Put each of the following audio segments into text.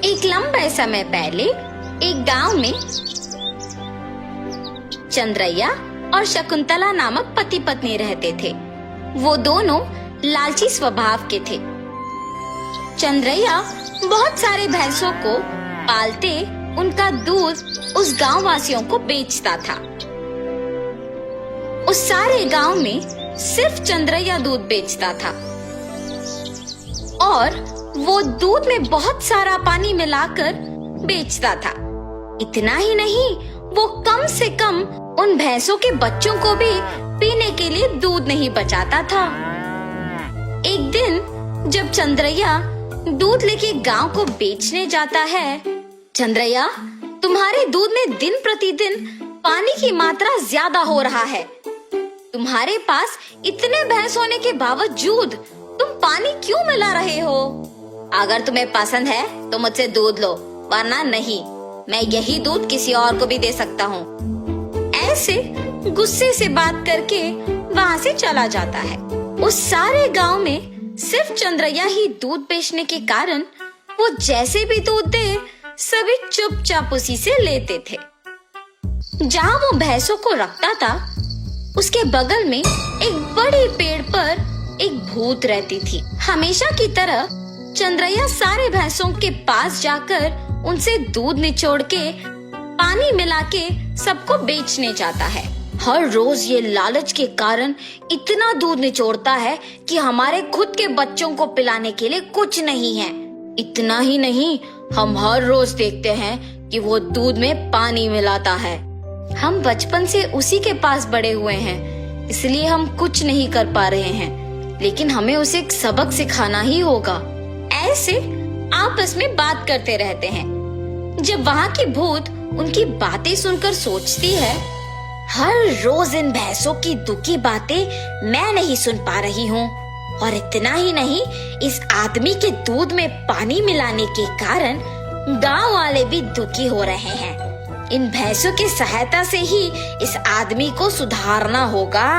एक लंबे समय पहले एक गांव में चंद्रैया और शकुंतला नामक पति पत्नी रहते थे। वो दोनों लालची स्वभाव के थे। चंद्रैया बहुत सारे भैंसों को पालते उनका दूध उस गांव वासियों को बेचता था। उस सारे गांव में सिर्फ चंद्रैया दूध बेचता था और वो दूध में बहुत सारा पानी मिलाकर बेचता था। इतना ही नहीं, वो कम से कम उन भैंसों के बच्चों को भी पीने के लिए दूध नहीं बचाता था। एक दिन जब चंद्रैया दूध लेके गांव को बेचने जाता है, चंद्रैया, तुम्हारे दूध में दिन प्रतिदिन पानी की मात्रा ज्यादा हो रहा है। तुम्हारे पास इतने भैंस होने के बावजूद तुम पानी क्यों मिला रहे हो? अगर तुम्हें पसंद है तो मुझसे दूध लो, वरना नहीं। मैं यही दूध किसी और को भी दे सकता हूँ। ऐसे गुस्से से बात करके वहाँ से चला जाता है। उस सारे गांव में सिर्फ चंद्रैया ही दूध बेचने के कारण वो जैसे भी दूध दे, सभी चुपचाप उसी से लेते थे। जहाँ वो भैंसों को रखता था, उसके बगल में एक बड़े पेड़ पर एक भूत रहती थी। हमेशा की तरह चंद्रैया सारे भैंसों के पास जाकर उनसे दूध निचोड़ के पानी मिला के सबको बेचने जाता है। हर रोज ये लालच के कारण इतना दूध निचोड़ता है कि हमारे खुद के बच्चों को पिलाने के लिए कुछ नहीं है। इतना ही नहीं, हम हर रोज देखते हैं कि वो दूध में पानी मिलाता है। हम बचपन से उसी के पास बड़े हुए हैं, इसलिए हम कुछ नहीं कर पा रहे हैं, लेकिन हमें उसे एक सबक सिखाना ही होगा। ऐसे आपस में बात करते रहते हैं। जब वहाँ की भूत उनकी बातें सुनकर सोचती है, हर रोज इन भैंसों की दुखी बातें मैं नहीं सुन पा रही हूँ, और इतना ही नहीं, इस आदमी के दूध में पानी मिलाने के कारण गांव वाले भी दुखी हो रहे हैं। इन भैंसों की सहायता से ही इस आदमी को सुधारना होगा।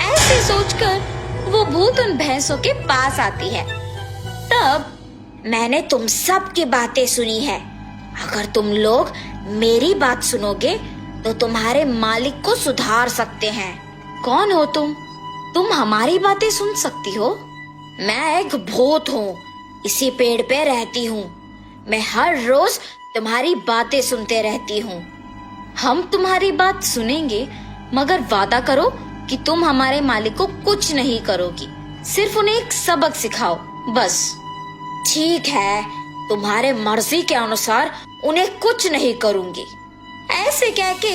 ऐसे सोचकर वो भूत उन भैंसों के पास आती है। तब मैंने तुम सब की बातें सुनी है। अगर तुम लोग मेरी बात सुनोगे तो तुम्हारे मालिक को सुधार सकते हैं। कौन हो तुम? तुम हमारी बातें सुन सकती हो? मैं एक भूत हूँ, इसी पेड़ पे रहती हूँ। मैं हर रोज तुम्हारी बातें सुनते रहती हूँ। हम तुम्हारी बात सुनेंगे, मगर वादा करो कि तुम हमारे मालिक को कुछ नहीं करोगी, सिर्फ उन्हें एक सबक सिखाओ, बस। ठीक है, तुम्हारे मर्जी के अनुसार उन्हें कुछ नहीं करूंगी। ऐसे कह के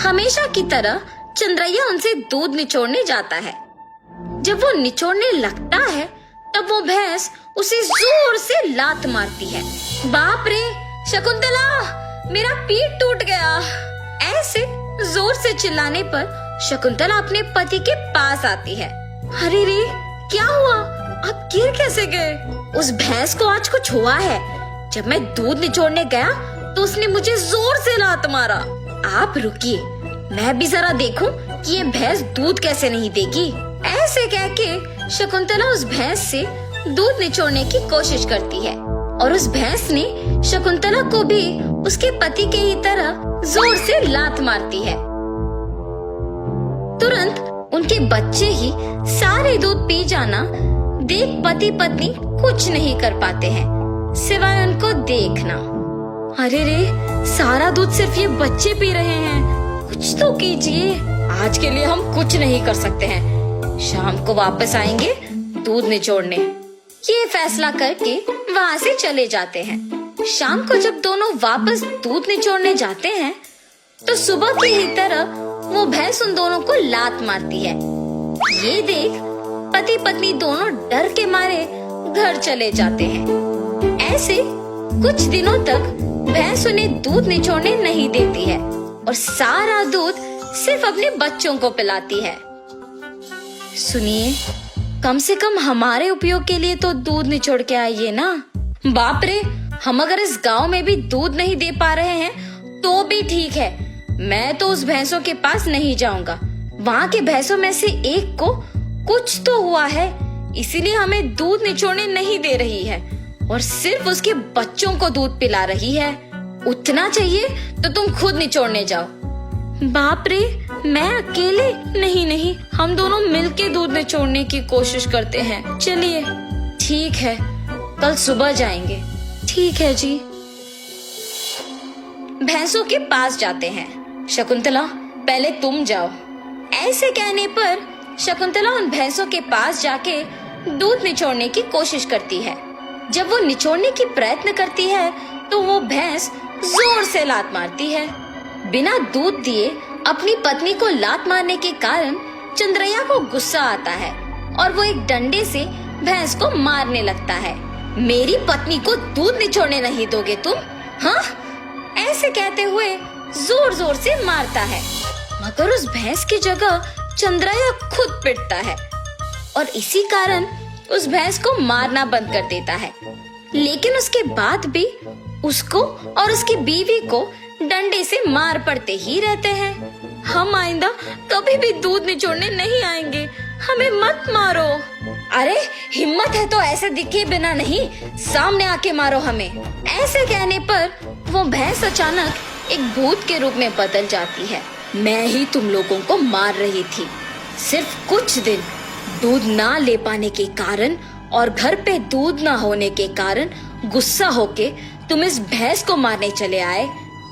हमेशा की तरह चंद्रैया उनसे दूध निचोड़ने जाता है। जब वो निचोड़ने लगता है, तब वो भैंस उसे जोर से लात मारती है। बाप रे शकुंतला, मेरा पीठ टूट गया। ऐसे जोर से चिल्लाने पर शकुंतला अपने पति के पास आती है। अरे रे, क्या हुआ? आप गिर कैसे गए? उस भैंस को आज कुछ हुआ है। जब मैं दूध निचोड़ने गया तो उसने मुझे जोर से लात मारा। आप रुकिए, मैं भी जरा देखूं कि ये भैंस दूध कैसे नहीं देगी। ऐसे कह के शकुंतला उस भैंस से दूध निचोड़ने की कोशिश करती है, और उस भैंस ने शकुंतला को भी उसके पति के ही तरह जोर से लात मारती है। तुरंत उनके बच्चे ही सारे दूध पी जाना देख पति पत्नी कुछ नहीं कर पाते हैं, सिवाय उनको देखना। अरे रे, सारा दूध सिर्फ ये बच्चे पी रहे हैं, कुछ तो कीजिए। आज के लिए हम कुछ नहीं कर सकते हैं, शाम को वापस आएंगे दूध निचोड़ने। ये फैसला करके वहाँ से चले जाते हैं। शाम को जब दोनों वापस दूध निचोड़ने जाते हैं, तो सुबह की ही तरह वो भैंस उन दोनों को लात मारती है। ये देख पति पत्नी दोनों डर के मारे घर चले जाते हैं। ऐसे कुछ दिनों तक भैंस उन्हें दूध निचोड़ने नहीं देती है और सारा दूध सिर्फ अपने बच्चों को पिलाती है। सुनिए, कम से कम हमारे उपयोग के लिए तो दूध निचोड़ के आइए ना। बाप रे, हम अगर इस गांव में भी दूध नहीं दे पा रहे हैं तो भी ठीक है, मैं तो उस भैंसों के पास नहीं जाऊंगा। वहाँ के भैंसों में से एक को कुछ तो हुआ है, इसीलिए हमें दूध निचोड़ने नहीं दे रही है और सिर्फ उसके बच्चों को दूध पिला रही है। उतना चाहिए तो तुम खुद निचोड़ने जाओ। बाप रे, मैं अकेले? नहीं नहीं, हम दोनों मिलके दूध निचोड़ने की कोशिश करते हैं। चलिए ठीक है, कल सुबह जाएंगे। ठीक है जी। भैंसों के पास जाते हैं। शकुंतला, पहले तुम जाओ। ऐसे कहने पर शकुंतला उन भैंसों के पास जाके दूध निचोड़ने की कोशिश करती है। जब वो निचोड़ने की प्रयत्न करती है तो वो भैंस जोर से लात मारती है। बिना दूध दिए अपनी पत्नी को लात मारने के कारण चंद्रैया को गुस्सा आता है और वो एक डंडे से भैंस को मारने लगता है। मेरी पत्नी को दूध निचोड़ने नहीं दोगे तुम? हाँ? ऐसे कहते हुए जोर जोर से मारता है, मगर उस भैंस की जगह चंद्रैया खुद पिटता है और इसी कारण उस भैंस को मारना बंद कर देता है। लेकिन उसके बाद भी उसको और उसकी बीवी को डंडे से मार पड़ते ही रहते हैं। हम आइंदा कभी भी दूध निचोड़ने नहीं आएंगे, हमें मत मारो। अरे हिम्मत है तो ऐसे दिखे बिना नहीं, सामने आके मारो हमें। ऐसे कहने पर वो भैंस अचानक एक भूत के रूप में बदल जाती है। मैं ही तुम लोगों को मार रही थी। सिर्फ कुछ दिन दूध ना ले पाने के कारण और घर पे दूध ना होने के कारण गुस्सा होके तुम इस भैंस को मारने चले आए,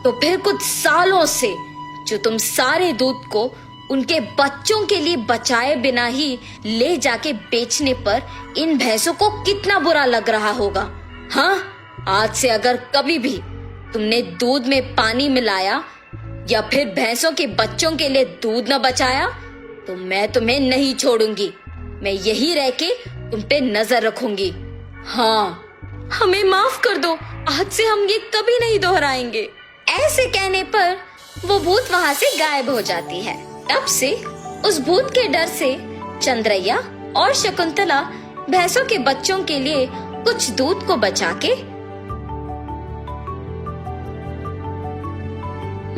तो फिर कुछ सालों से जो तुम सारे दूध को उनके बच्चों के लिए बचाए बिना ही ले जाके बेचने पर इन भैंसों को कितना बुरा लग रहा होगा। हाँ, आज से अगर कभी भी तुमने दूध में पानी मिलाया या फिर भैंसों के बच्चों के लिए दूध न बचाया तो मैं तुम्हें नहीं छोड़ूंगी। मैं यही रह के तुम पे नजर रखूंगी। हाँ, हमें माफ कर दो, आज से हम ये कभी नहीं दोहराएंगे। ऐसे कहने पर वो भूत वहाँ से गायब हो जाती है। तब से उस भूत के डर से चंद्रैया और शकुंतला भैंसों के बच्चों के लिए कुछ दूध को बचा के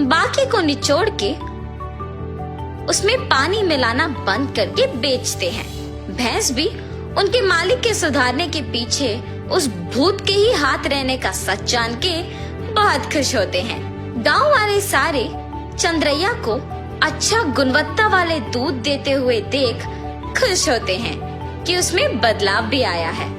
बाकी को निचोड़ के उसमें पानी मिलाना बंद करके बेचते हैं। भैंस भी उनके मालिक के सुधारने के पीछे उस भूत के ही हाथ रहने का सच जान के बहुत खुश होते हैं। गांव वाले सारे चंद्रैया को अच्छा गुणवत्ता वाले दूध देते हुए देख खुश होते हैं कि उसमें बदलाव भी आया है।